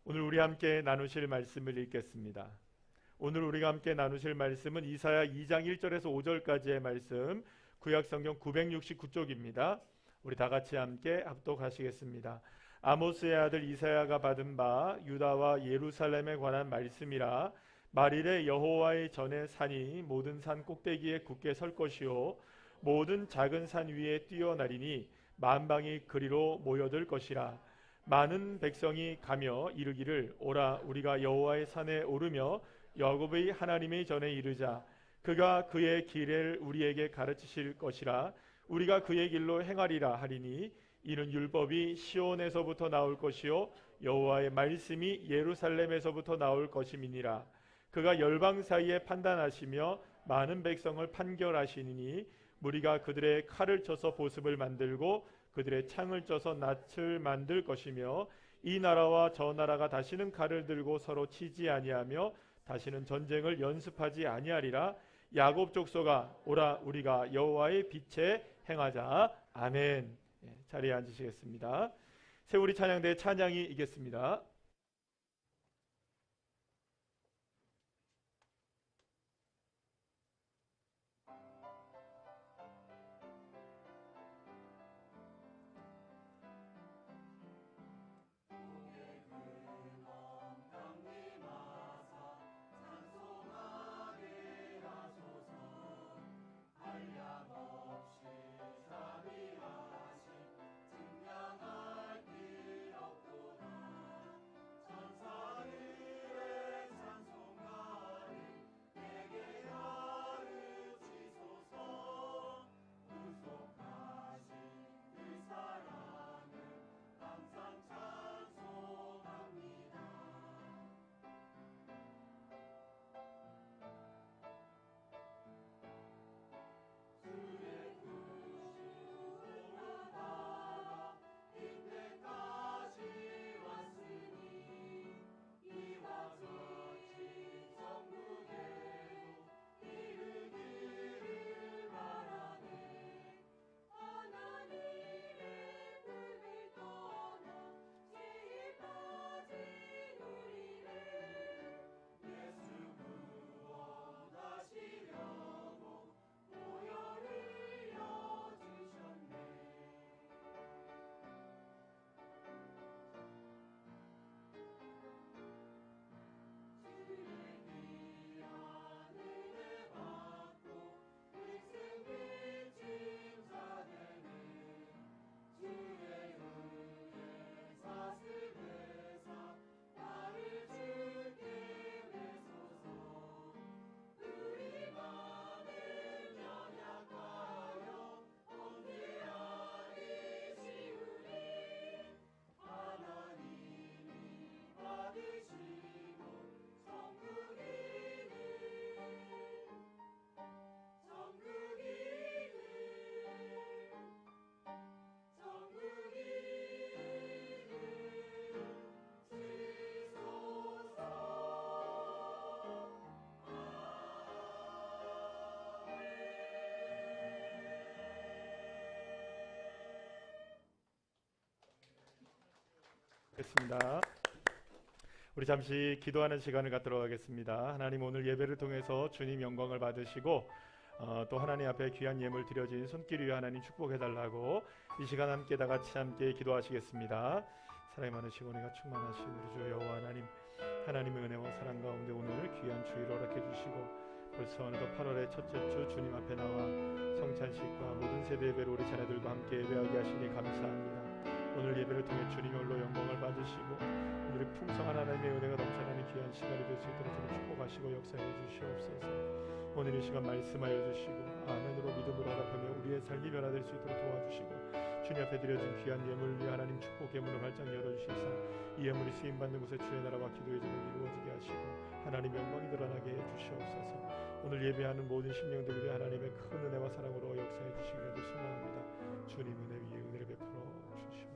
오늘 우리 함께 나누실 말씀을 읽겠습니다. 오늘 우리가 함께 나누실 말씀은 이사야 2장 1절에서 5절까지의 말씀, 구약성경 969쪽입니다. 우리 다 같이 함께 합독하시겠습니다. 아모스의 아들 이사야가 받은 바 유다와 예루살렘에 관한 말씀이라. 말일에 여호와의 전에 산이 모든 산 꼭대기에 굳게 설 것이요 모든 작은 산 위에 뛰어나리니 만방이 그리로 모여들 것이라. 많은 백성이 가며 이르기를 오라 우리가 여호와의 산에 오르며 야곱의 하나님의 전에 이르자. 그가 그의 길을 우리에게 가르치실 것이라. 우리가 그의 길로 행하리라 하리니 이는 율법이 시온에서부터 나올 것이요 여호와의 말씀이 예루살렘에서부터 나올 것임이니라. 그가 열방 사이에 판단하시며 많은 백성을 판결하시니 무리가 그들의 칼을 쳐서 보습을 만들고 그들의 창을 쳐서 낫을 만들 것이며 이 나라와 저 나라가 다시는 칼을 들고 서로 치지 아니하며 다시는 전쟁을 연습하지 아니하리라. 야곱 족속아 오라 우리가 여호와의 빛에 행하자. 아멘. 자리에 앉으시겠습니다. 세우리 찬양대 찬양이 있겠습니다. 됐습니다. 우리 잠시 기도하는 시간을 갖도록 하겠습니다. 하나님 오늘 예배를 통해서 주님 영광을 받으시고 또 하나님 앞에 귀한 예물 드려진 손길 위에 하나님 축복해달라고 이 시간 함께 다 같이 함께 기도하시겠습니다. 사랑이 많으시고 은혜가 충만하신 우리 주 여호와 하나님의 은혜와 사랑 가운데 오늘 귀한 주일 허락해 주시고 벌써 어느덧 8월의 첫째 주 주님 앞에 나와 성찬식과 모든 세대 예배로 우리 자녀들과 함께 예배하게 하시니 감사합니다. 오늘 예배를 통해 주님의 홀로 영광을 받으시고 오늘의 풍성한 하나님의 은혜가 넘쳐나는 귀한 시간이 될 수 있도록 주님 축복하시고 역사해 주시옵소서. 오늘 이 시간 말씀하여 주시고 아멘으로 믿음으로 응답하며 우리의 삶이 변화될 수 있도록 도와주시고 주님 앞에 드려진 귀한 예물 위에 하나님 축복 예물을 활짝 열어주시사 이 예물이 쓰임받는 곳에 주의 나라와 기도의 제목이 이루어지게 하시고 하나님 영광이 드러나게 해주시옵소서. 오늘 예배하는 모든 심령들 위해 하나님의 큰 은혜와 사랑으로 역사해 주시기를 소망합니다. 주님 은혜 위에 은혜를 베풀어 주시옵소서.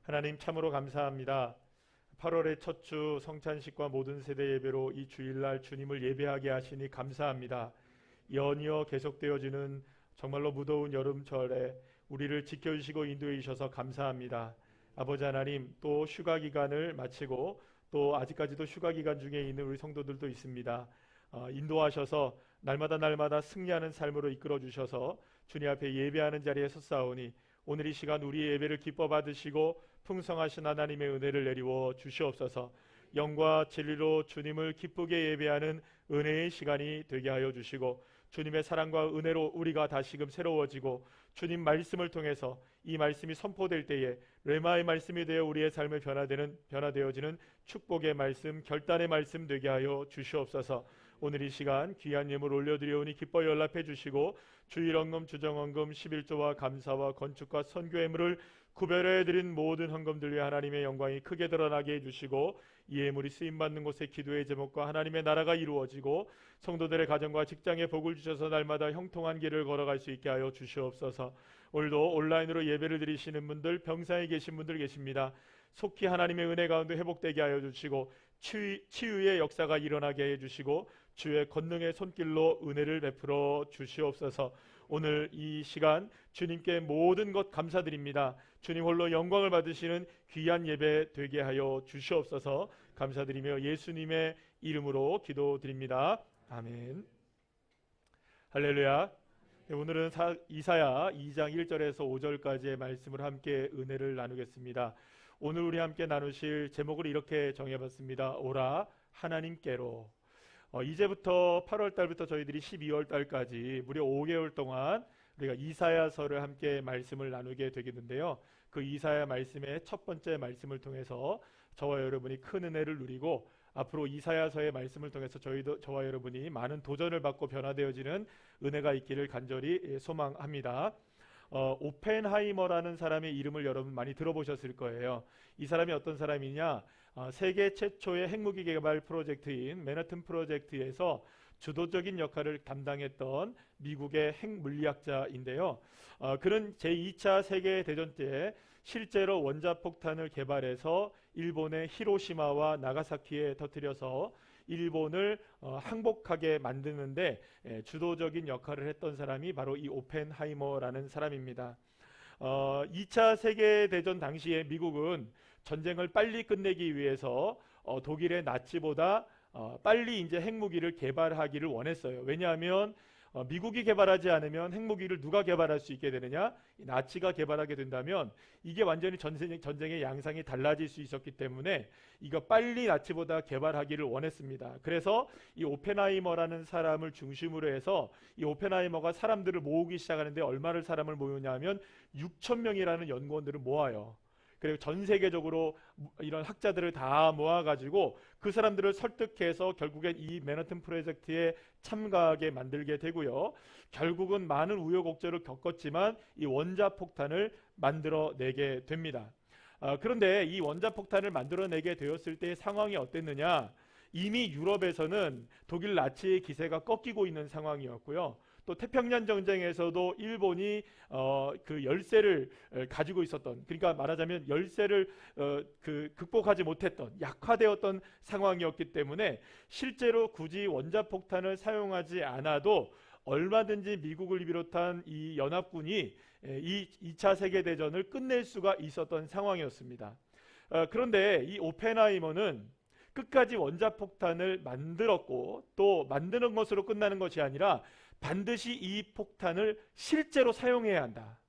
하나님 참으로 감사합니다. 8월의 첫 주 성찬식과 모든 세대 예배로 이 주일날 주님을 예배하게 하시니 감사합니다. 연이어 계속되어지는 정말로 무더운 여름철에 우리를 지켜주시고 인도해 주셔서 감사합니다. 아버지 하나님, 또 휴가 기간을 마치고 또 아직까지도 휴가 기간 중에 있는 우리 성도들도 있습니다. 인도하셔서 날마다 승리하는 삶으로 이끌어 주셔서 주님 앞에 예배하는 자리에 섰사오니 오늘 이 시간 우리의 예배를 기뻐 받으시고 풍성하신 하나님의 은혜를 내리워 주시옵소서. 영과 진리로 주님을 기쁘게 예배하는 은혜의 시간이 되게 하여 주시고 주님의 사랑과 은혜로 우리가 다시금 새로워지고 주님 말씀을 통해서 이 말씀이 선포될 때에 레마의 말씀이 되어 우리의 삶에 변화되어지는 축복의 말씀, 결단의 말씀 되게 하여 주시옵소서. 오늘 이 시간 귀한 예물 올려드리오니 기뻐 연락해 주시고 주일헌금, 주정헌금, 11조와 감사와 건축과 선교 예물을 구별해 드린 모든 헌금들 위해 하나님의 영광이 크게 드러나게 해주시고 이 예물이 쓰임받는 곳에 기도의 제목과 하나님의 나라가 이루어지고 성도들의 가정과 직장에 복을 주셔서 날마다 형통한 길을 걸어갈 수 있게 하여 주시옵소서. 오늘도 온라인으로 예배를 드리시는 분들, 병상에 계신 분들 계십니다. 속히 하나님의 은혜 가운데 회복되게 하여 주시고 치유의 역사가 일어나게 해주시고 주의 권능의 손길로 은혜를 베풀어 주시옵소서. 오늘 이 시간 주님께 모든 것 감사드립니다. 주님 홀로 영광을 받으시는 귀한 예배 되게 하여 주시옵소서. 감사드리며 예수님의 이름으로 기도드립니다. 아멘. 할렐루야. 오늘은 이사야 2장 1절에서 5절까지의 말씀을 함께 은혜를 나누겠습니다. 오늘 우리 함께 나누실 제목을 이렇게 정해봤습니다. 오라 하나님께로. 이제부터 8월 달부터 저희들이 12월 달까지 무려 5개월 동안 우리가 이사야서를 함께 말씀을 나누게 되겠는데요. 그 이사야 말씀의 첫 번째 말씀을 통해서 저와 여러분이 큰 은혜를 누리고 앞으로 이사야서의 말씀을 통해서 저와 여러분이 많은 도전을 받고 변화되어지는 은혜가 있기를 간절히 소망합니다. 오펜하이머라는 사람의 이름을 여러분 많이 들어보셨을 거예요. 이 사람이 어떤 사람이냐? 세계 최초의 핵무기 개발 프로젝트인 맨하튼 프로젝트에서 주도적인 역할을 담당했던 미국의 핵물리학자인데요. 그는 제2차 세계대전 때 실제로 원자폭탄을 개발해서 일본의 히로시마와 나가사키에 터뜨려서 일본을 항복하게 만드는데 주도적인 역할을 했던 사람이 바로 이 오펜하이머라는 사람입니다. 2차 세계대전 당시에 미국은 전쟁을 빨리 끝내기 위해서 독일의 나치보다 빨리 이제 핵무기를 개발하기를 원했어요. 왜냐하면 미국이 개발하지 않으면 핵무기를 누가 개발할 수 있게 되느냐? 나치가 개발하게 된다면 이게 완전히 전쟁의 양상이 달라질 수 있었기 때문에 이거 빨리 나치보다 개발하기를 원했습니다. 그래서 이 오펜하이머라는 사람을 중심으로 해서 이 오펜하이머가 사람들을 모으기 시작하는데 얼마를 사람을 모으냐 하면 6,000명이라는 연구원들을 모아요. 그리고 전 세계적으로 이런 학자들을 다 모아가지고 그 사람들을 설득해서 결국엔 이 맨하튼 프로젝트에 참가하게 만들게 되고요. 결국은 많은 우여곡절을 겪었지만 이 원자폭탄을 만들어내게 됩니다. 그런데 이 원자폭탄을 만들어내게 되었을 때의 상황이 어땠느냐? 이미 유럽에서는 독일 나치의 기세가 꺾이고 있는 상황이었고요. 또 태평양 전쟁에서도 일본이 그 열세를 가지고 있었던, 그러니까 말하자면 열세를 극복하지 못했던 약화되었던 상황이었기 때문에 실제로 굳이 원자폭탄을 사용하지 않아도 얼마든지 미국을 비롯한 이 연합군이 이 2차 세계대전을 끝낼 수가 있었던 상황이었습니다. 그런데 이 오펜하이머는 끝까지 원자폭탄을 만들었고 또 만드는 것으로 끝나는 것이 아니라 반드시 이 폭탄을 실제로 사용해야 한다.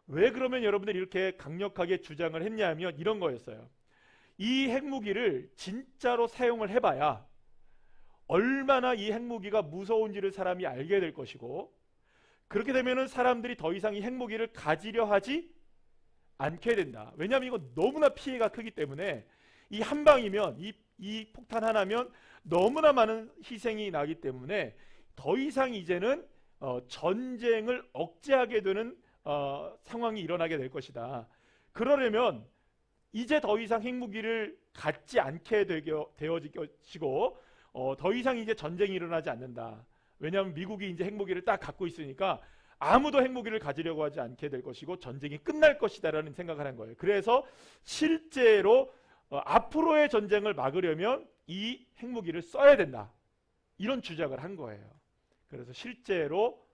왜 그러면 여러분들이 이렇게 강력하게 주장을 했냐면 이런 거였어요. 이 핵무기를 진짜로 사용을 해봐야 얼마나 이 핵무기가 무서운지를 사람이 알게 될 것이고 그렇게 되면은 사람들이 더 이상 이 핵무기를 가지려 하지 않게 된다. 왜냐하면 이거 너무나 피해가 크기 때문에 이 한 방이면 이 폭탄 하나면 너무나 많은 희생이 나기 때문에 더 이상 이제는 전쟁을 억제하게 되는 상황이 일어나게 될 것이다. 그러려면 이제 더 이상 핵무기를 갖지 않게 되어질 것이고 더 이상 이제 전쟁이 일어나지 않는다. 왜냐하면 미국이 이제 핵무기를 딱 갖고 있으니까 아무도 핵무기를 가지려고 하지 않게 될 것이고 전쟁이 끝날 것이다라는 생각을 한 거예요. 그래서 실제로 앞으로의 전쟁을 막으려면 이 핵무기를 써야 된다. 이런 주장을 한 거예요. 그래서 실제로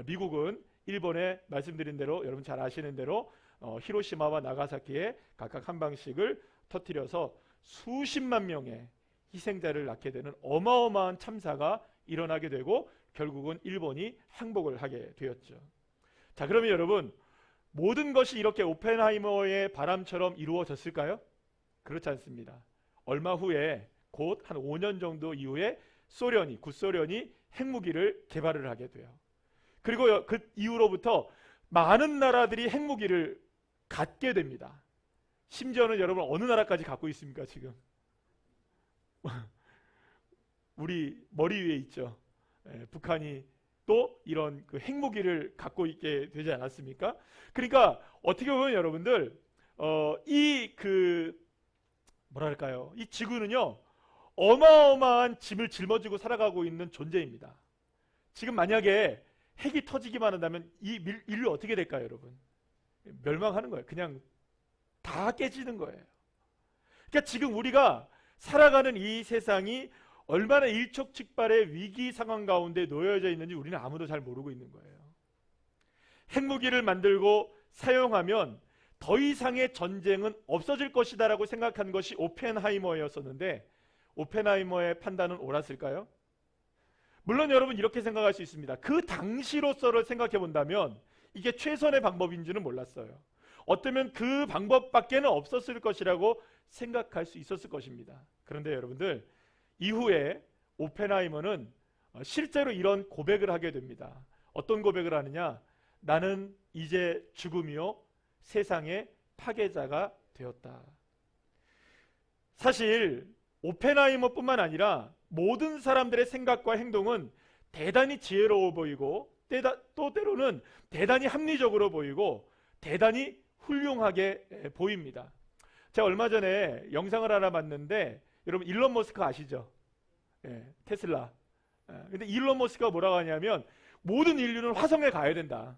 미국은 일본에 말씀드린 대로 여러분 잘 아시는 대로 히로시마와 나가사키에 각각 한 방씩을 터뜨려서 수십만 명의 희생자를 낳게 되는 어마어마한 참사가 일어나게 되고 결국은 일본이 항복을 하게 되었죠. 자, 그러면 여러분, 모든 것이 이렇게 오펜하이머의 바람처럼 이루어졌을까요? 그렇지 않습니다. 얼마 후에 곧 한 5년 정도 이후에 구소련이 핵무기를 개발을 하게 돼요. 그리고 그 이후로부터 많은 나라들이 핵무기를 갖게 됩니다. 심지어는 여러분 어느 나라까지 갖고 있습니까 지금? 우리 머리 위에 있죠. 북한이 또 이런 그 핵무기를 갖고 있게 되지 않았습니까? 그러니까 어떻게 보면 여러분들 뭐랄까요? 이 지구는요 어마어마한 짐을 짊어지고 살아가고 있는 존재입니다. 지금 만약에 핵이 터지기만 한다면 이 인류 어떻게 될까요, 여러분? 멸망하는 거예요. 그냥 다 깨지는 거예요. 그러니까 지금 우리가 살아가는 이 세상이 얼마나 일촉즉발의 위기 상황 가운데 놓여져 있는지 우리는 아무도 잘 모르고 있는 거예요. 핵무기를 만들고 사용하면 더 이상의 전쟁은 없어질 것이다 라고 생각한 것이 오펜하이머였었는데 오펜하이머의 판단은 옳았을까요? 물론 여러분 이렇게 생각할 수 있습니다. 그 당시로서를 생각해 본다면 이게 최선의 방법인지는 몰랐어요. 어쩌면 그 방법밖에는 없었을 것이라고 생각할 수 있었을 것입니다. 그런데 여러분들 이후에 오펜하이머는 실제로 이런 고백을 하게 됩니다. 어떤 고백을 하느냐? 나는 이제 죽음이요 세상의 파괴자가 되었다. 사실 오펜하이머뿐만 아니라 모든 사람들의 생각과 행동은 대단히 지혜로워 보이고 또 때로는 대단히 합리적으로 보이고 대단히 훌륭하게 보입니다. 제가 얼마 전에 영상을 하나 봤는데 여러분 일론 머스크 아시죠? 테슬라. 근데 일론 머스크가 뭐라고 하냐면 모든 인류는 화성에 가야 된다.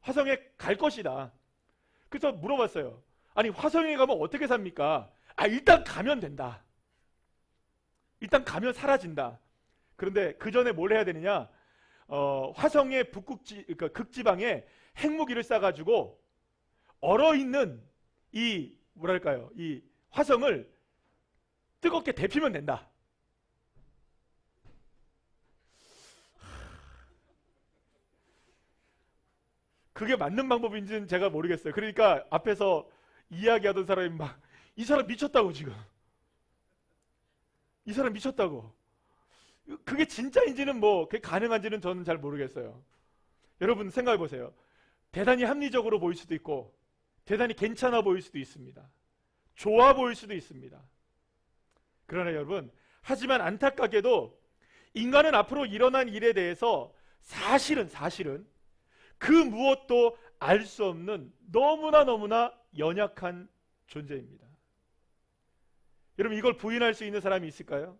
화성에 갈 것이다. 그래서 물어봤어요. 아니 화성에 가면 어떻게 삽니까? 일단 가면 된다. 일단 가면 사라진다. 그런데 그 전에 뭘 해야 되느냐? 화성의 그러니까 극지방에 핵무기를 쏴가지고 얼어있는 이 화성을 뜨겁게 데피면 된다. 그게 맞는 방법인지는 제가 모르겠어요. 그러니까 앞에서 이야기하던 사람이 막 이 사람 미쳤다고 지금. 이 사람 미쳤다고. 그게 진짜인지는 그게 가능한지는 저는 잘 모르겠어요. 여러분 생각해 보세요. 대단히 합리적으로 보일 수도 있고 대단히 괜찮아 보일 수도 있습니다. 좋아 보일 수도 있습니다. 그러나 여러분 하지만 안타깝게도 인간은 앞으로 일어난 일에 대해서 사실은 그 무엇도 알 수 없는 너무나 연약한 존재입니다. 여러분 이걸 부인할 수 있는 사람이 있을까요?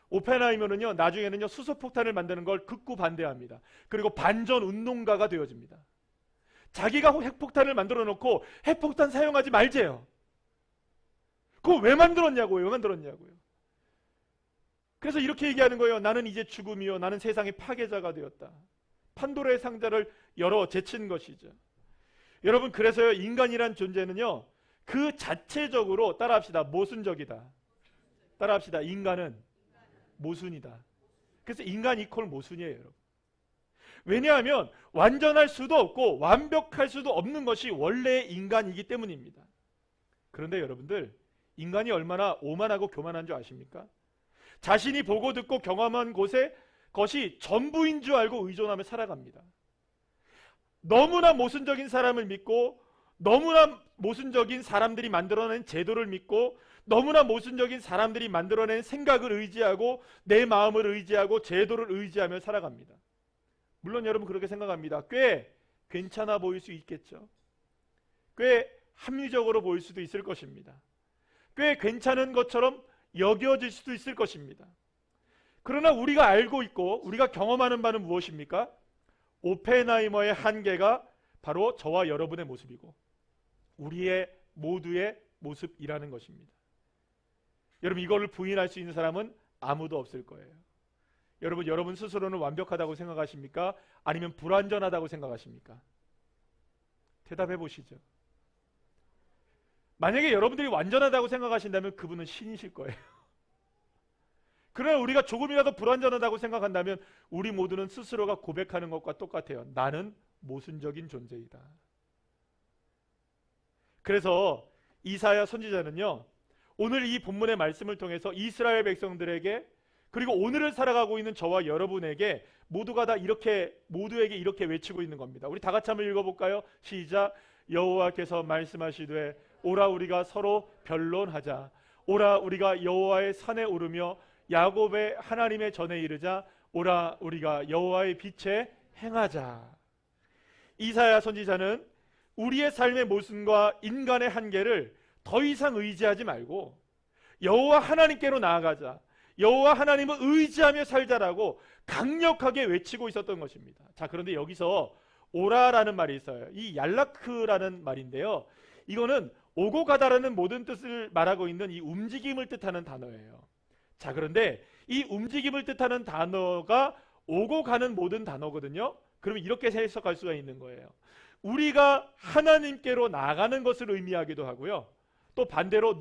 오펜하이머는요 나중에는요 수소폭탄을 만드는 걸 극구 반대합니다. 그리고 반전 운동가가 되어집니다. 자기가 핵폭탄을 만들어 놓고 핵폭탄 사용하지 말재요. 그거 왜 만들었냐고요. 그래서 이렇게 얘기하는 거예요. 나는 이제 죽음이요 나는 세상의 파괴자가 되었다. 판도라의 상자를 열어 제친 것이죠. 여러분 그래서요 인간이란 존재는요 그 자체적으로 따라합시다. 모순적이다. 따라합시다. 인간은 모순이다. 그래서 인간 이퀄 모순이에요. 여러분. 왜냐하면 완전할 수도 없고 완벽할 수도 없는 것이 원래의 인간이기 때문입니다. 그런데 여러분들 인간이 얼마나 오만하고 교만한 줄 아십니까? 자신이 보고 듣고 경험한 것이 전부인 줄 알고 의존하며 살아갑니다. 너무나 모순적인 사람을 믿고 너무나 모순적인 사람들이 만들어낸 제도를 믿고 너무나 모순적인 사람들이 만들어낸 생각을 의지하고 내 마음을 의지하고 제도를 의지하며 살아갑니다. 물론 여러분 그렇게 생각합니다. 꽤 괜찮아 보일 수 있겠죠. 꽤 합리적으로 보일 수도 있을 것입니다. 꽤 괜찮은 것처럼 여겨질 수도 있을 것입니다. 그러나 우리가 알고 있고 우리가 경험하는 바는 무엇입니까? 오펜하이머의 한계가 바로 저와 여러분의 모습이고 우리의 모두의 모습이라는 것입니다. 여러분 이거를 부인할 수 있는 사람은 아무도 없을 거예요. 여러분 스스로는 완벽하다고 생각하십니까? 아니면 불완전하다고 생각하십니까? 대답해 보시죠. 만약에 여러분들이 완전하다고 생각하신다면 그분은 신이실 거예요. 그러나 우리가 조금이라도 불완전하다고 생각한다면 우리 모두는 스스로가 고백하는 것과 똑같아요. 나는 모순적인 존재이다. 그래서 이사야 선지자는요, 오늘 이 본문의 말씀을 통해서 이스라엘 백성들에게, 그리고 오늘을 살아가고 있는 저와 여러분에게 모두에게 이렇게 외치고 있는 겁니다. 우리 다 같이 한번 읽어볼까요? 시작. 여호와께서 말씀하시되 오라 우리가 서로 변론하자. 오라 우리가 여호와의 산에 오르며 야곱의 하나님의 전에 이르자. 오라 우리가 여호와의 빛에 행하자. 이사야 선지자는 우리의 삶의 모순과 인간의 한계를 더 이상 의지하지 말고 여호와 하나님께로 나아가자. 여호와 하나님을 의지하며 살자라고 강력하게 외치고 있었던 것입니다. 자, 그런데 여기서 오라라는 말이 있어요. 이 얄라크라는 말인데요, 이거는 오고 가다라는 모든 뜻을 말하고 있는 이 움직임을 뜻하는 단어예요. 자, 그런데 이 움직임을 뜻하는 단어가 오고 가는 모든 단어거든요. 그러면 이렇게 해석할 수가 있는 거예요. 우리가 하나님께로 나가는 것을 의미하기도 하고요, 또 반대로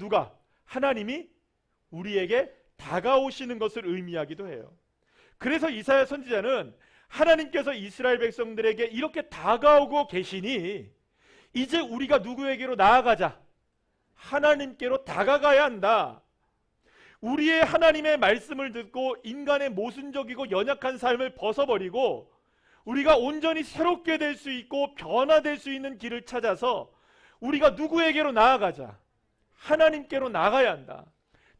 하나님이 우리에게 다가오시는 것을 의미하기도 해요. 그래서 이사야 선지자는 하나님께서 이스라엘 백성들에게 이렇게 다가오고 계시니 이제 우리가 누구에게로 나아가자. 하나님께로 다가가야 한다. 우리의 하나님의 말씀을 듣고 인간의 모순적이고 연약한 삶을 벗어버리고 우리가 온전히 새롭게 될 수 있고 변화될 수 있는 길을 찾아서 우리가 누구에게로 나아가자. 하나님께로 나가야 한다.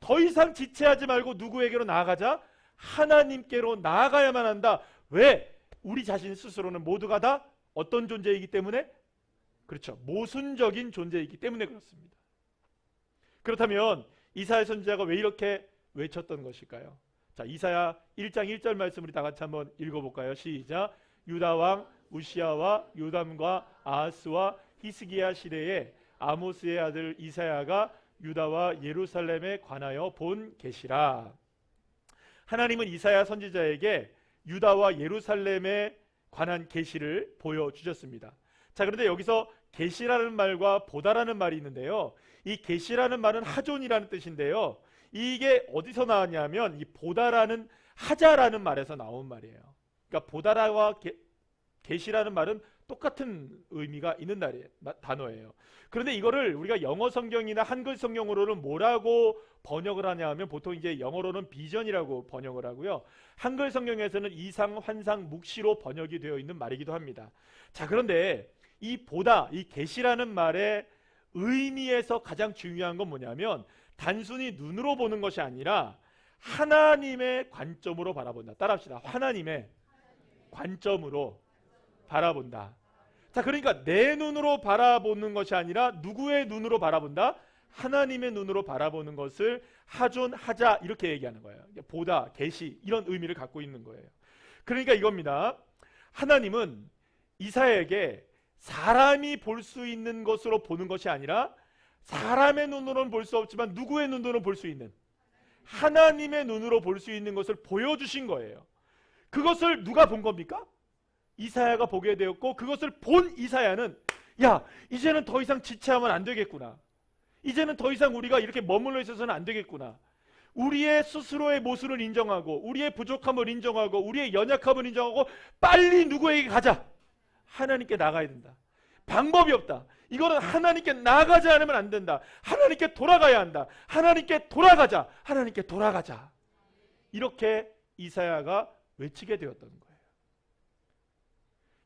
더 이상 지체하지 말고 누구에게로 나아가자? 하나님께로 나아가야만 한다. 왜? 우리 자신 스스로는 모두가 다 어떤 존재이기 때문에? 그렇죠. 모순적인 존재이기 때문에 그렇습니다. 그렇다면 이사야 선지자가 왜 이렇게 외쳤던 것일까요? 자, 이사야 1장 1절 말씀 우리 다 같이 한번 읽어볼까요? 시작. 유다 왕 우시야와 요담과 아하스와 히스기야 시대에 아모스의 아들 이사야가 유다와 예루살렘에 관하여 본 계시라. 하나님은 이사야 선지자에게 유다와 예루살렘에 관한 계시를 보여주셨습니다. 자, 그런데 여기서 계시라는 말과 보다라는 말이 있는데요, 이 계시라는 말은 하존이라는 뜻인데요, 이게 어디서 나왔냐면 이 보다라는 하자라는 말에서 나온 말이에요. 그러니까 보다라와 계시라는 말은 똑같은 의미가 있는 단어예요. 그런데 이거를 우리가 영어 성경이나 한글 성경으로는 뭐라고 번역을 하냐 하면 보통 이제 영어로는 비전이라고 번역을 하고요, 한글 성경에서는 이상, 환상, 묵시로 번역이 되어 있는 말이기도 합니다. 자, 그런데 이 보다, 이 계시라는 말의 의미에서 가장 중요한 건 뭐냐면 단순히 눈으로 보는 것이 아니라 하나님의 관점으로 바라본다. 따라합시다. 하나님의 관점으로 바라본다. 자, 그러니까 내 눈으로 바라보는 것이 아니라 누구의 눈으로 바라본다? 하나님의 눈으로 바라보는 것을 하존, 하자 이렇게 얘기하는 거예요. 보다, 계시 이런 의미를 갖고 있는 거예요. 그러니까 이겁니다. 하나님은 이사야에게 사람이 볼 수 있는 것으로 보는 것이 아니라 사람의 눈으로는 볼 수 없지만 누구의 눈으로는 볼 수 있는 하나님의 눈으로 볼 수 있는 것을 보여주신 거예요. 그것을 누가 본 겁니까? 이사야가 보게 되었고, 그것을 본 이사야는 야, 이제는 더 이상 지체하면 안 되겠구나. 이제는 더 이상 우리가 이렇게 머물러 있어서는 안 되겠구나. 우리의 스스로의 모습을 인정하고 우리의 부족함을 인정하고 우리의 연약함을 인정하고 빨리 누구에게 가자. 하나님께 나가야 된다. 방법이 없다. 이거는 하나님께 나가지 않으면 안 된다. 하나님께 돌아가야 한다. 하나님께 돌아가자. 하나님께 돌아가자. 이렇게 이사야가 외치게 되었던 거예요.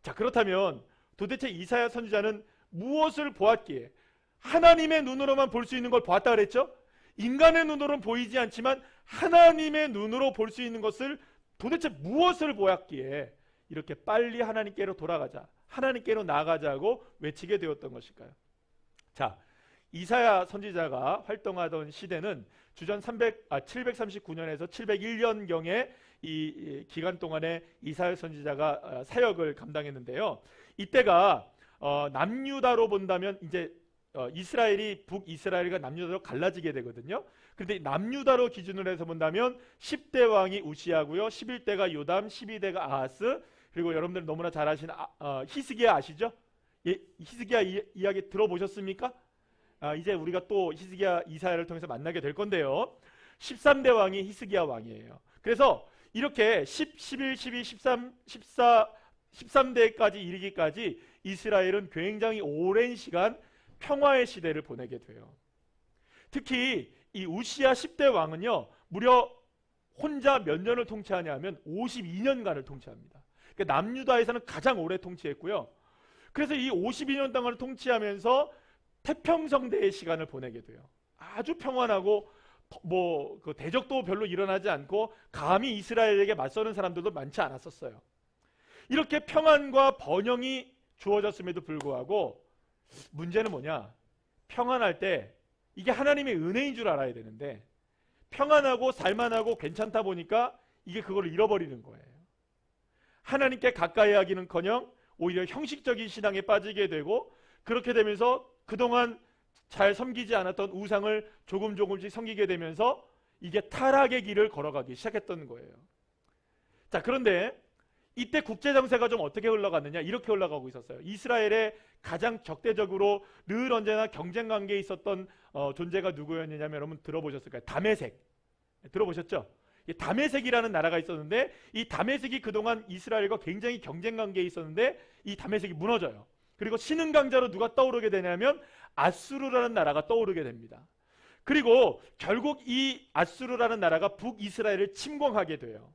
자, 그렇다면 도대체 이사야 선지자는 무엇을 보았기에 하나님의 눈으로만 볼 수 있는 걸 보았다 그랬죠? 인간의 눈으로는 보이지 않지만 하나님의 눈으로 볼 수 있는 것을 도대체 무엇을 보았기에 이렇게 빨리 하나님께로 돌아가자, 하나님께로 나가자고 외치게 되었던 것일까요? 자, 이사야 선지자가 활동하던 시대는 주전 739년에서 701년경에 이 기간 동안에 이사야 선지자가 사역을 감당했는데요. 이때가 남유다로 본다면 이제 이스라엘이 북이스라엘과 남유다로 갈라지게 되거든요. 그런데 남유다로 기준으로 해서 본다면 10대 왕이 우시야고요. 11대가 요담, 12대가 아하스, 그리고 여러분들 너무나 잘 아시는 히스기야 아시죠? 예, 히스기야 이야기 들어보셨습니까? 이제 우리가 또 히스기야 이사야를 통해서 만나게 될 건데요. 13대 왕이 히스기야 왕이에요. 그래서 이렇게 10, 11, 12, 13, 14, 13대까지 이르기까지 이스라엘은 굉장히 오랜 시간 평화의 시대를 보내게 돼요. 특히 이 우시야 10대 왕은요, 무려 혼자 몇 년을 통치하냐면 52년간을 통치합니다. 그러니까 남유다에서는 가장 오래 통치했고요. 그래서 이 52년 동안을 통치하면서 태평성대의 시간을 보내게 돼요. 아주 평안하고 그 대적도 별로 일어나지 않고 감히 이스라엘에게 맞서는 사람들도 많지 않았었어요. 이렇게 평안과 번영이 주어졌음에도 불구하고 문제는 뭐냐? 평안할 때 이게 하나님의 은혜인 줄 알아야 되는데 평안하고 살만하고 괜찮다 보니까 이게 그걸 잃어버리는 거예요. 하나님께 가까이 하기는커녕 오히려 형식적인 신앙에 빠지게 되고, 그렇게 되면서 그동안 잘 섬기지 않았던 우상을 조금씩 섬기게 되면서 이게 타락의 길을 걸어가기 시작했던 거예요. 자, 그런데 이때 국제 정세가 좀 어떻게 흘러갔느냐? 이렇게 흘러가고 있었어요. 이스라엘의 가장 적대적으로 늘 언제나 경쟁 관계에 있었던 존재가 누구였느냐면, 여러분 들어보셨을까요? 다메섹. 들어보셨죠? 다메섹이라는 나라가 있었는데, 이 다메섹이 그동안 이스라엘과 굉장히 경쟁 관계에 있었는데 이 다메섹이 무너져요. 그리고 신흥 강자로 누가 떠오르게 되냐면 아수르라는 나라가 떠오르게 됩니다. 그리고 결국 이 아수르라는 나라가 북이스라엘을 침공하게 돼요.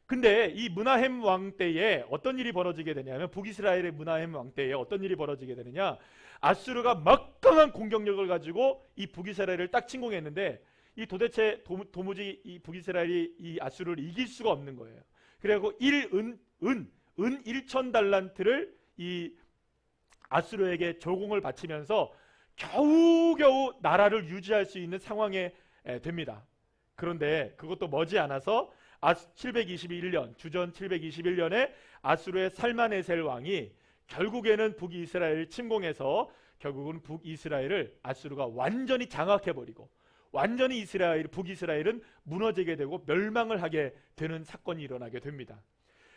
근데 이 므나헴 왕 때에 어떤 일이 벌어지게 되냐면, 북이스라엘의 므나헴 왕 때에 어떤 일이 벌어지게 되느냐, 아수르가 막강한 공격력을 가지고 이 북이스라엘을 딱 침공했는데, 이 도대체 도무지 이 북이스라엘이 이 아수르를 이길 수가 없는 거예요. 그래갖고 은 1,000달란트를 이 아수르에게 조공을 바치면서 겨우겨우 나라를 유지할 수 있는 상황에 됩니다. 그런데 그것도 머지않아서 721년, 주전 721년에 아수르의 살마네셀 왕이 결국에는 북이스라엘을 침공해서 결국은 북이스라엘을 아수르가 완전히 장악해버리고 완전히 북이스라엘은 무너지게 되고 멸망을 하게 되는 사건이 일어나게 됩니다.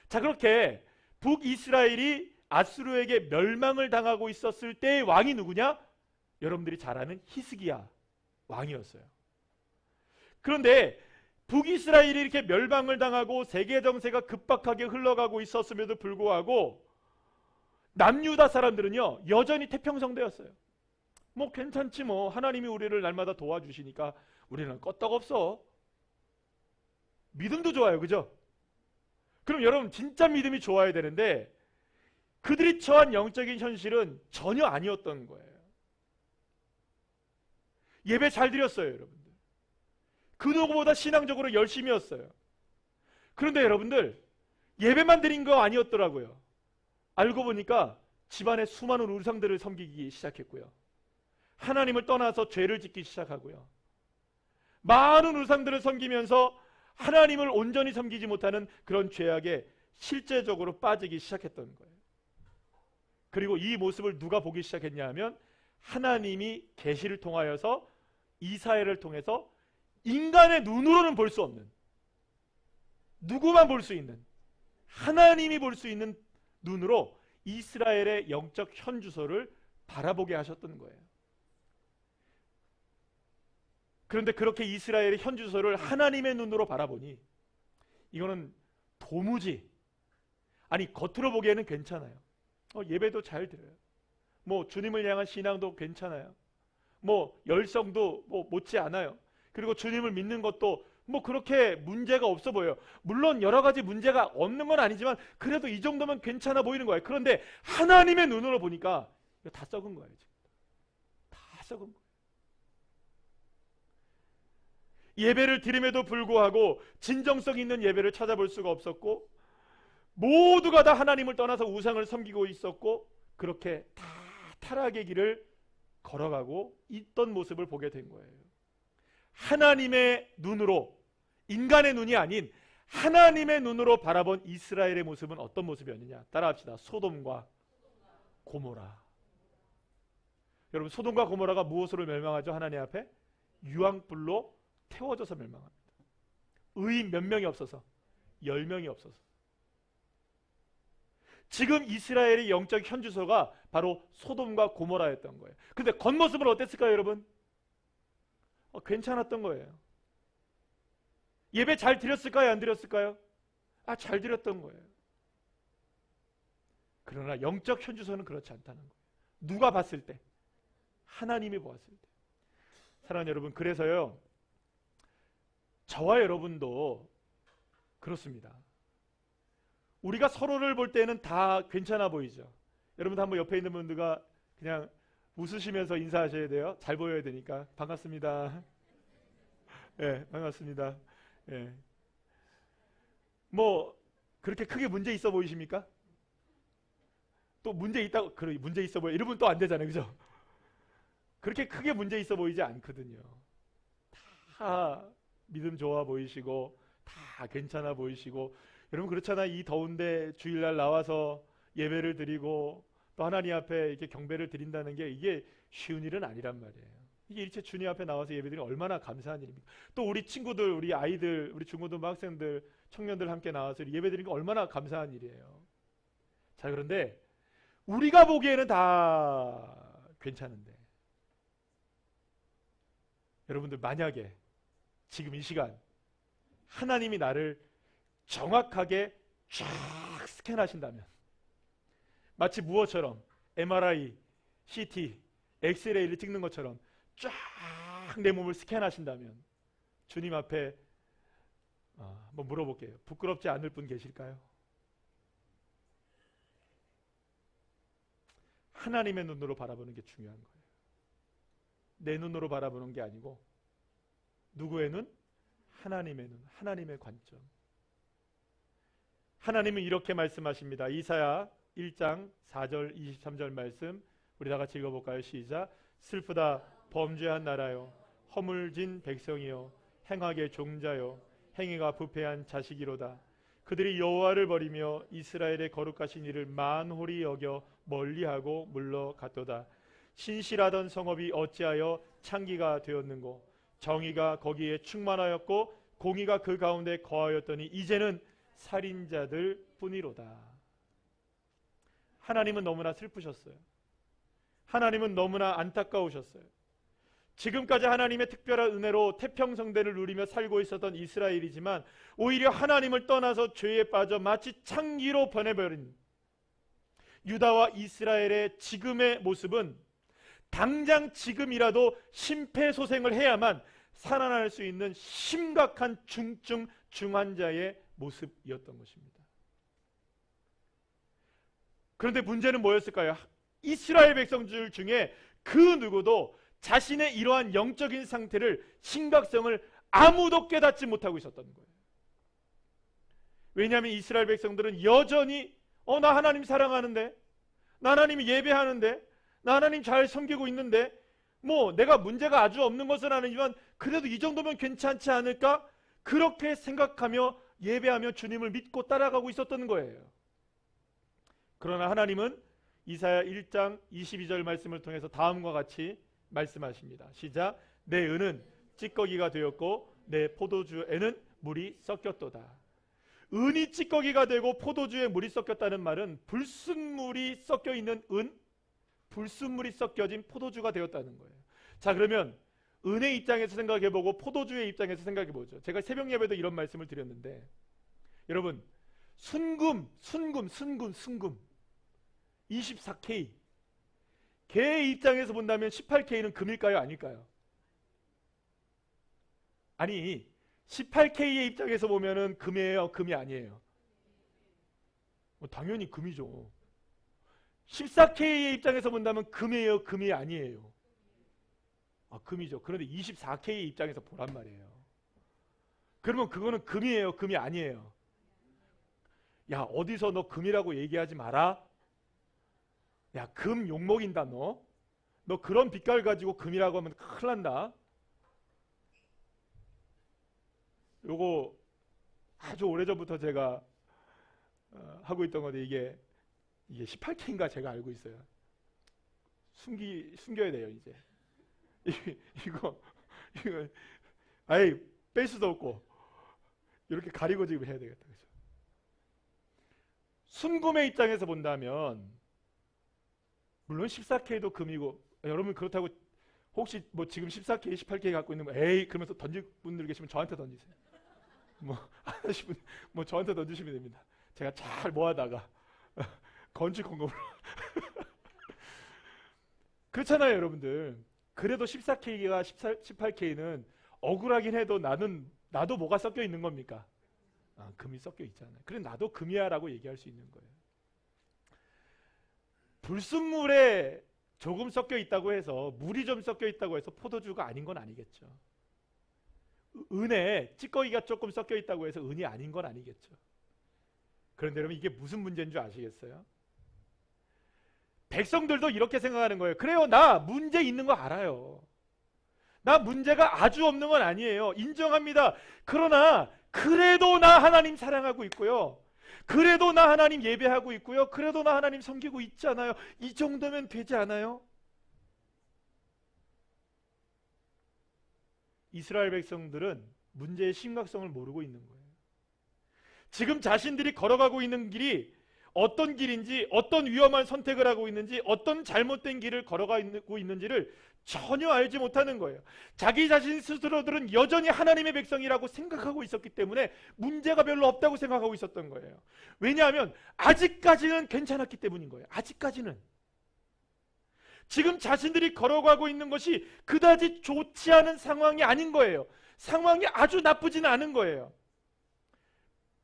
자, 그렇게 북이스라엘이 아수르에게 멸망을 당하고 있었을 때의 왕이 누구냐? 여러분들이 잘 아는 히스기야 왕이었어요. 그런데 북이스라엘이 이렇게 멸망을 당하고 세계 정세가 급박하게 흘러가고 있었음에도 불구하고 남유다 사람들은요 여전히 태평성대였어요. 뭐 괜찮지, 뭐 하나님이 우리를 날마다 도와주시니까 우리는 껐떡없어. 믿음도 좋아요, 그죠? 그럼 여러분 진짜 믿음이 좋아야 되는데 그들이 처한 영적인 현실은 전혀 아니었던 거예요. 예배 잘 드렸어요, 여러분들. 그 누구보다 신앙적으로 열심히 했어요. 그런데 여러분들 예배만 드린 거 아니었더라고요. 알고 보니까 집안에 수많은 우상들을 섬기기 시작했고요. 하나님을 떠나서 죄를 짓기 시작하고요. 많은 우상들을 섬기면서 하나님을 온전히 섬기지 못하는 그런 죄악에 실제적으로 빠지기 시작했던 거예요. 그리고 이 모습을 누가 보기 시작했냐 하면 하나님이 계시를 통하여서 이사야를 통해서 인간의 눈으로는 볼 수 없는, 누구만 볼 수 있는, 하나님이 볼 수 있는 눈으로 이스라엘의 영적 현주소를 바라보게 하셨던 거예요. 그런데 그렇게 이스라엘의 현주소를 하나님의 눈으로 바라보니 이거는 도무지, 아니 겉으로 보기에는 괜찮아요. 예배도 잘 드려요. 뭐 주님을 향한 신앙도 괜찮아요. 뭐 열성도 뭐 못지 않아요. 그리고 주님을 믿는 것도 뭐 그렇게 문제가 없어 보여요. 물론 여러 가지 문제가 없는 건 아니지만 그래도 이 정도면 괜찮아 보이는 거예요. 그런데 하나님의 눈으로 보니까 이거 다 썩은 거예요. 지금. 다 썩은 거예요. 예배를 드림에도 불구하고 진정성 있는 예배를 찾아볼 수가 없었고, 모두가 다 하나님을 떠나서 우상을 섬기고 있었고, 그렇게 다 타락의 길을 걸어가고 있던 모습을 보게 된 거예요. 하나님의 눈으로, 인간의 눈이 아닌 하나님의 눈으로 바라본 이스라엘의 모습은 어떤 모습이었느냐? 따라합시다. 소돔과 고모라. 여러분 소돔과 고모라가 무엇으로 멸망하죠? 하나님 앞에 유황불로 태워져서 멸망합니다. 의인 몇 명이 없어서 10명이 없어서. 지금 이스라엘의 영적 현주소가 바로 소돔과 고모라였던 거예요. 근데 겉모습은 어땠을까요, 여러분? 괜찮았던 거예요. 예배 잘 드렸을까요, 안 드렸을까요? 잘 드렸던 거예요. 그러나 영적 현주소는 그렇지 않다는 거예요. 누가 봤을 때? 하나님이 보았을 때. 사랑하는 여러분, 그래서요, 저와 여러분도 그렇습니다. 우리가 서로를 볼 때는 다 괜찮아 보이죠. 여러분도 한번 옆에 있는 분들과 그냥 웃으시면서 인사하셔야 돼요. 잘 보여야 되니까. 반갑습니다. 네, 반갑습니다. 네. 뭐 그렇게 크게 문제 있어 보이십니까? 또 문제 있다고 그래 문제 있어 보여 이러면 또 안 되잖아요, 그죠? 그렇게 크게 문제 있어 보이지 않거든요. 다 믿음 좋아 보이시고 다 괜찮아 보이시고. 여러분 그렇잖아요. 이 더운데 주일날 나와서 예배를 드리고 또 하나님 앞에 이렇게 경배를 드린다는 게 이게 쉬운 일은 아니란 말이에요. 이게 일체 주님 앞에 나와서 예배드리면 얼마나 감사한 일입니까? 또 우리 친구들, 우리 아이들, 우리 중고등부 학생들, 청년들 함께 나와서 예배드리는 게 얼마나 감사한 일이에요. 자, 그런데 우리가 보기에는 다 괜찮은데 여러분들 만약에 지금 이 시간 하나님이 나를 정확하게 쫙 스캔하신다면 마치 무엇처럼 MRI, CT, 엑스레이를 찍는 것처럼 쫙 내 몸을 스캔하신다면 주님 앞에 한번 물어볼게요. 부끄럽지 않을 분 계실까요? 하나님의 눈으로 바라보는 게 중요한 거예요. 내 눈으로 바라보는 게 아니고 누구의 눈? 하나님의 눈, 하나님의 관점. 하나님은 이렇게 말씀하십니다. 이사야 1장 4절 23절 말씀 우리 다 같이 읽어볼까요? 시작. 슬프다 범죄한 나라요 허물진 백성이요 행악의 종자요 행위가 부패한 자식이로다. 그들이 여호와를 버리며 이스라엘의 거룩하신 이를 만홀히 여겨 멀리하고 물러갔도다. 신실하던 성읍이 어찌하여 창기가 되었는고 정의가 거기에 충만하였고 공의가 그 가운데 거하였더니 이제는 살인자들 뿐이로다. 하나님은 너무나 슬프셨어요. 하나님은 너무나 안타까우셨어요. 지금까지 하나님의 특별한 은혜로 태평성대를 누리며 살고 있었던 이스라엘이지만 오히려 하나님을 떠나서 죄에 빠져 마치 창기로 변해버린 유다와 이스라엘의 지금의 모습은 당장 지금이라도 심폐소생을 해야만 살아날 수 있는 심각한 중증 중환자의 모습이었던 것입니다. 그런데 문제는 뭐였을까요? 이스라엘 백성들 중에 그 누구도 자신의 이러한 영적인 상태를 심각성을 아무도 깨닫지 못하고 있었던 거예요. 왜냐하면 이스라엘 백성들은 여전히 나 하나님 사랑하는데, 나 하나님 예배하는데, 나 하나님 잘 섬기고 있는데, 뭐 내가 문제가 아주 없는 것은 아니지만 그래도 이 정도면 괜찮지 않을까? 그렇게 생각하며 예배하며 주님을 믿고 따라가고 있었던 거예요. 그러나 하나님은 이사야 1장 22절 말씀을 통해서 다음과 같이 말씀하십니다. 시작. 내 은은 찌꺼기가 되었고 내 포도주에는 물이 섞였도다. 은이 찌꺼기가 되고 포도주에 물이 섞였다는 말은 불순물이 섞여 있는 은, 불순물이 섞여진 포도주가 되었다는 거예요. 자, 그러면 은의 입장에서 생각해보고 포도주의 입장에서 생각해보죠. 제가 새벽 예배도 이런 말씀을 드렸는데 여러분 순금 24K 개의 입장에서 본다면 18K는 금일까요? 아닐까요? 아니 18K의 입장에서 보면은 금이에요? 금이 아니에요? 당연히 금이죠. 14K의 입장에서 본다면 금이에요? 금이 아니에요? 금이죠. 그런데 24K의 입장에서 보란 말이에요. 그러면 그거는 금이에요? 금이 아니에요? 야, 어디서 너 금이라고 얘기하지 마라. 야, 금 욕먹인다 너. 너 그런 빛깔 가지고 금이라고 하면 큰일 난다. 요거 아주 오래전부터 제가 하고 있던 건데 이게 18K인가 제가 알고 있어요. 숨겨야 돼요. 이제 이거 아예 뺄 수도 없고 이렇게 가리고 지금 해야 되겠다. 그죠? 순금의 입장에서 본다면 물론 14K도 금이고, 여러분 그렇다고 혹시 뭐 지금 14K, 18K 갖고 있는 거 에이 그러면서 던질 분들 계시면 저한테 던지세요. 뭐 하시면 뭐 저한테 던지시면 됩니다. 제가 잘 모아다가 건축 공급으로 그렇잖아요, 여러분들. 그래도 14K가 18K는 억울하긴 해도 나도 뭐가 섞여 있는 겁니까? 금이 섞여 있잖아요. 그래 나도 금이야라고 얘기할 수 있는 거예요. 불순물에 조금 섞여 있다고 해서, 물이 좀 섞여 있다고 해서 포도주가 아닌 건 아니겠죠. 은에 찌꺼기가 조금 섞여 있다고 해서 은이 아닌 건 아니겠죠. 그런데 여러분 이게 무슨 문제인 줄 아시겠어요? 백성들도 이렇게 생각하는 거예요. 그래요, 나 문제 있는 거 알아요. 나 문제가 아주 없는 건 아니에요. 인정합니다. 그러나 그래도 나 하나님 사랑하고 있고요. 그래도 나 하나님 예배하고 있고요. 그래도 나 하나님 섬기고 있잖아요. 이 정도면 되지 않아요? 이스라엘 백성들은 문제의 심각성을 모르고 있는 거예요. 지금 자신들이 걸어가고 있는 길이 어떤 길인지, 어떤 위험한 선택을 하고 있는지, 어떤 잘못된 길을 걸어가고 있는지를 전혀 알지 못하는 거예요. 자기 자신 스스로들은 여전히 하나님의 백성이라고 생각하고 있었기 때문에 문제가 별로 없다고 생각하고 있었던 거예요. 왜냐하면 아직까지는 괜찮았기 때문인 거예요. 아직까지는. 지금 자신들이 걸어가고 있는 것이 그다지 좋지 않은 상황이 아닌 거예요. 상황이 아주 나쁘지는 않은 거예요.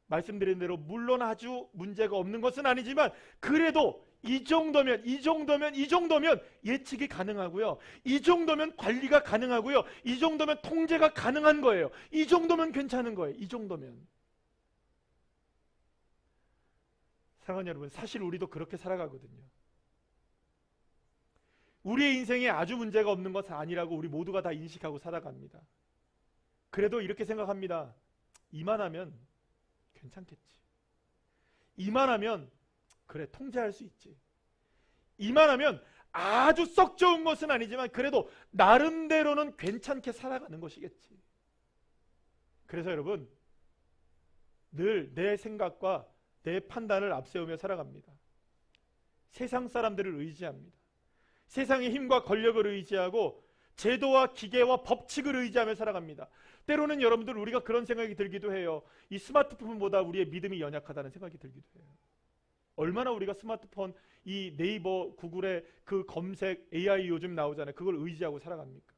말씀드린 대로 물론 아주 문제가 없는 것은 아니지만 그래도 이 정도면 예측이 가능하고요. 이 정도면 관리가 가능하고요. 이 정도면 통제가 가능한 거예요. 이 정도면 괜찮은 거예요. 이 정도면. 사랑하는 여러분, 사실 우리도 그렇게 살아가거든요. 우리의 인생에 아주 문제가 없는 것은 아니라고 우리 모두가 다 인식하고 살아갑니다. 그래도 이렇게 생각합니다. 이만하면 괜찮겠지. 이만하면 그래 통제할 수 있지. 이만하면 아주 썩 좋은 것은 아니지만 그래도 나름대로는 괜찮게 살아가는 것이겠지. 그래서 여러분 늘 내 생각과 내 판단을 앞세우며 살아갑니다. 세상 사람들을 의지합니다. 세상의 힘과 권력을 의지하고 제도와 기계와 법칙을 의지하며 살아갑니다. 때로는 여러분들 우리가 그런 생각이 들기도 해요. 이 스마트폰보다 우리의 믿음이 연약하다는 생각이 들기도 해요. 얼마나 우리가 스마트폰, 이 네이버, 구글의 그 검색, AI 요즘 나오잖아요. 그걸 의지하고 살아갑니까?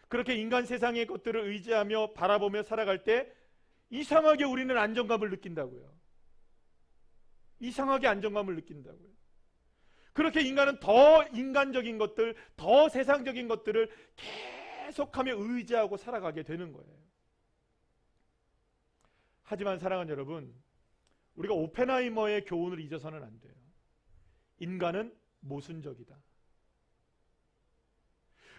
그렇게 인간 세상의 것들을 의지하며 바라보며 살아갈 때 이상하게 우리는 안정감을 느낀다고요. 이상하게 안정감을 느낀다고요. 그렇게 인간은 더 인간적인 것들, 더 세상적인 것들을 계속하며 의지하고 살아가게 되는 거예요. 하지만 사랑하는 여러분, 우리가 오펜하이머의 교훈을 잊어서는 안 돼요. 인간은 모순적이다.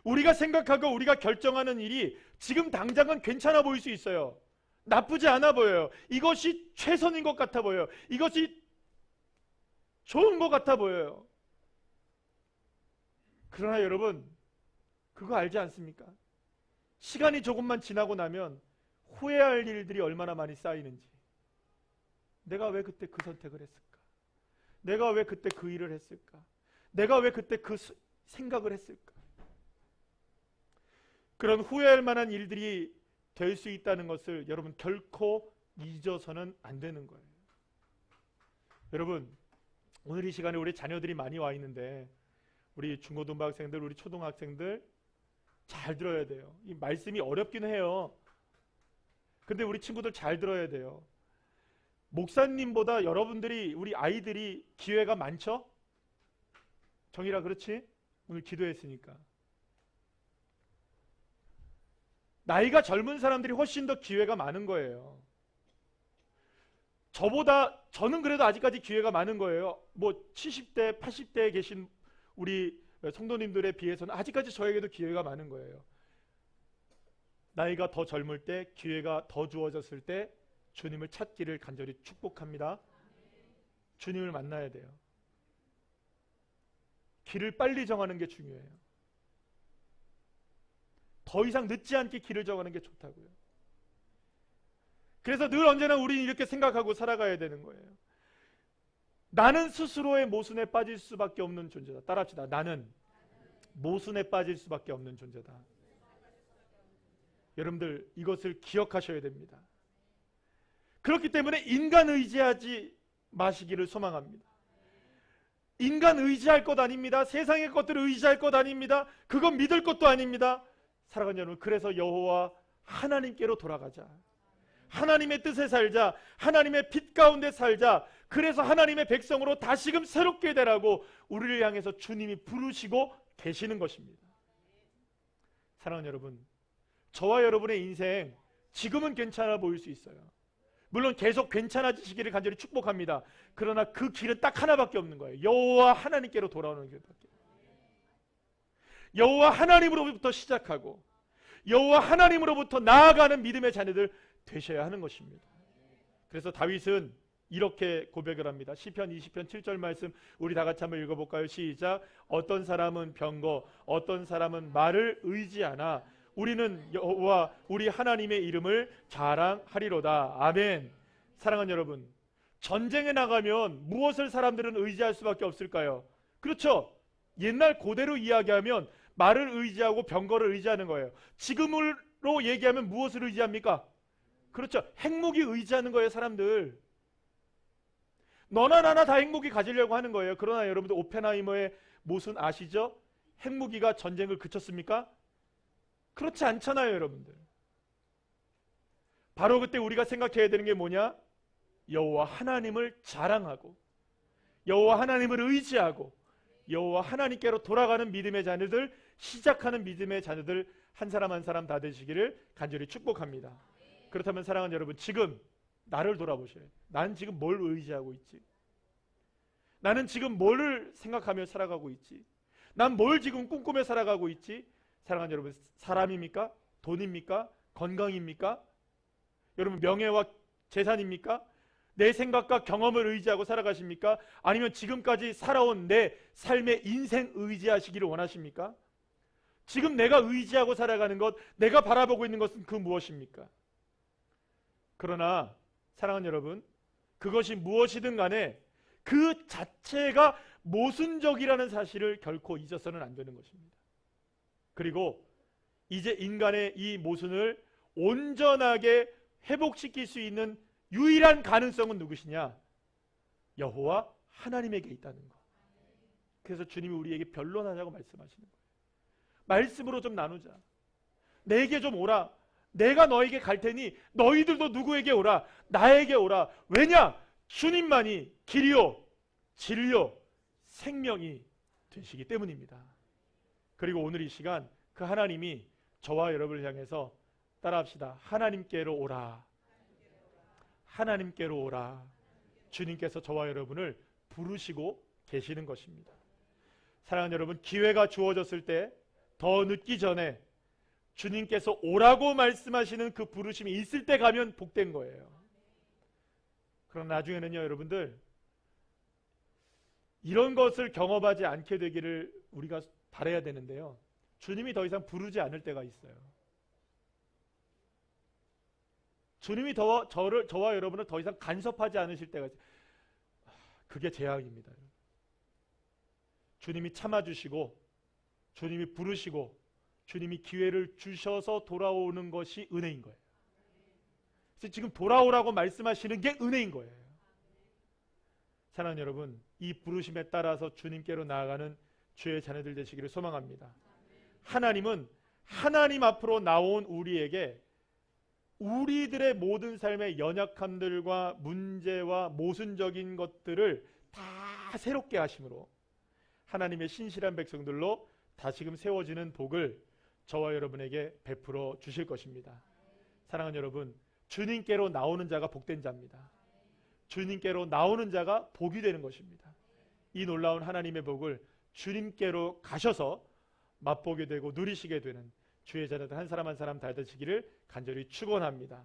우리가 생각하고 우리가 결정하는 일이 지금 당장은 괜찮아 보일 수 있어요. 나쁘지 않아 보여요. 이것이 최선인 것 같아 보여요. 이것이 좋은 것 같아 보여요. 그러나 여러분, 그거 알지 않습니까? 시간이 조금만 지나고 나면 후회할 일들이 얼마나 많이 쌓이는지. 내가 왜 그때 그 선택을 했을까? 내가 왜 그때 그 일을 했을까? 내가 왜 그때 그 생각을 했을까? 그런 후회할 만한 일들이 될 수 있다는 것을 여러분 결코 잊어서는 안 되는 거예요. 여러분, 오늘 이 시간에 우리 자녀들이 많이 와 있는데 우리 중고등학생들, 우리 초등학생들 잘 들어야 돼요. 이 말씀이 어렵긴 해요. 근데 우리 친구들 잘 들어야 돼요. 목사님보다 여러분들이, 우리 아이들이 기회가 많죠? 정일아, 그렇지? 오늘 기도했으니까. 나이가 젊은 사람들이 훨씬 더 기회가 많은 거예요. 저는 그래도 아직까지 기회가 많은 거예요. 뭐 70대, 80대에 계신 우리 성도님들에 비해서는 아직까지 저에게도 기회가 많은 거예요. 나이가 더 젊을 때, 기회가 더 주어졌을 때 주님을 찾기를 간절히 축복합니다. 주님을 만나야 돼요. 길을 빨리 정하는 게 중요해요. 더 이상 늦지 않게 길을 정하는 게 좋다고요. 그래서 늘 언제나 우리는 이렇게 생각하고 살아가야 되는 거예요. 나는 스스로의 모순에 빠질 수밖에 없는 존재다. 따라합시다. 나는 모순에 빠질 수밖에 없는 존재다. 여러분들 이것을 기억하셔야 됩니다. 그렇기 때문에 인간 의지하지 마시기를 소망합니다. 인간 의지할 것 아닙니다. 세상의 것들을 의지할 것 아닙니다. 그건 믿을 것도 아닙니다. 사랑하는 여러분, 그래서 여호와 하나님께로 돌아가자. 하나님의 뜻에 살자. 하나님의 빛 가운데 살자. 그래서 하나님의 백성으로 다시금 새롭게 되라고 우리를 향해서 주님이 부르시고 계시는 것입니다. 사랑하는 여러분, 저와 여러분의 인생 지금은 괜찮아 보일 수 있어요. 물론 계속 괜찮아지시기를 간절히 축복합니다. 그러나 그 길은 딱 하나밖에 없는 거예요. 여호와 하나님께로 돌아오는 길밖에. 여호와 하나님으로부터 시작하고 여호와 하나님으로부터 나아가는 믿음의 자녀들 되셔야 하는 것입니다. 그래서 다윗은 이렇게 고백을 합니다. 시편 20편 7절 말씀 우리 다 같이 한번 읽어볼까요? 시작. 어떤 사람은 병거, 어떤 사람은 말을 의지하나 우리는 여호와 우리 하나님의 이름을 자랑하리로다. 아멘. 사랑하는 여러분, 전쟁에 나가면 무엇을 사람들은 의지할 수밖에 없을까요? 그렇죠. 옛날 고대로 이야기하면 말을 의지하고 병거를 의지하는 거예요. 지금으로 얘기하면 무엇을 의지합니까? 그렇죠. 핵무기 의지하는 거예요. 사람들 너나 나나 다 핵무기 가지려고 하는 거예요. 그러나 여러분들 오펜하이머의 모순 아시죠? 핵무기가 전쟁을 그쳤습니까? 그렇지 않잖아요. 여러분들 바로 그때 우리가 생각해야 되는 게 뭐냐? 여호와 하나님을 자랑하고 여호와 하나님을 의지하고 여호와 하나님께로 돌아가는 믿음의 자녀들, 시작하는 믿음의 자녀들 한 사람 한 사람 다 되시기를 간절히 축복합니다. 그렇다면 사랑하는 여러분, 지금 나를 돌아보셔야 돼요. 나는 지금 뭘 의지하고 있지? 나는 지금 뭘 생각하며 살아가고 있지? 난 뭘 지금 꿈꾸며 살아가고 있지? 사랑하는 여러분, 사람입니까? 돈입니까? 건강입니까? 여러분 명예와 재산입니까? 내 생각과 경험을 의지하고 살아가십니까? 아니면 지금까지 살아온 내 삶의 인생 의지하시기를 원하십니까? 지금 내가 의지하고 살아가는 것, 내가 바라보고 있는 것은 그 무엇입니까? 그러나 사랑하는 여러분, 그것이 무엇이든 간에 그 자체가 모순적이라는 사실을 결코 잊어서는 안 되는 것입니다. 그리고 이제 인간의 이 모순을 온전하게 회복시킬 수 있는 유일한 가능성은 누구시냐? 여호와 하나님에게 있다는 것. 그래서 주님이 우리에게 변론하자고 말씀하시는 거예요. 말씀으로 좀 나누자. 내게 좀 오라. 내가 너에게 갈 테니 너희들도 누구에게 오라? 나에게 오라. 왜냐? 주님만이 길이요 진리요 생명이 되시기 때문입니다. 그리고 오늘 이 시간 그 하나님이 저와 여러분을 향해서 따라합시다. 하나님께로 오라. 하나님께로 오라. 주님께서 저와 여러분을 부르시고 계시는 것입니다. 사랑하는 여러분, 기회가 주어졌을 때 더 늦기 전에 주님께서 오라고 말씀하시는 그 부르심이 있을 때 가면 복된 거예요. 그럼 나중에는요, 여러분들 이런 것을 경험하지 않게 되기를 우리가 바라야 되는데요, 주님이 더 이상 부르지 않을 때가 있어요. 주님이 저와 여러분을 더 이상 간섭하지 않으실 때가 있어요. 그게 재앙입니다. 주님이 참아주시고 주님이 부르시고 주님이 기회를 주셔서 돌아오는 것이 은혜인 거예요. 그래서 지금 돌아오라고 말씀하시는 게 은혜인 거예요. 사랑하는 여러분, 이 부르심에 따라서 주님께로 나아가는 주의 자녀들 되시기를 소망합니다. 하나님은 하나님 앞으로 나온 우리에게 우리들의 모든 삶의 연약함들과 문제와 모순적인 것들을 다 새롭게 하심으로 하나님의 신실한 백성들로 다시금 세워지는 복을 저와 여러분에게 베풀어 주실 것입니다. 사랑하는 여러분, 주님께로 나오는 자가 복된 자입니다. 주님께로 나오는 자가 복이 되는 것입니다. 이 놀라운 하나님의 복을 주님께로 가셔서 맛보게 되고 누리시게 되는 주의 자녀들 한 사람 한 사람 다 되시기를 간절히 축원합니다.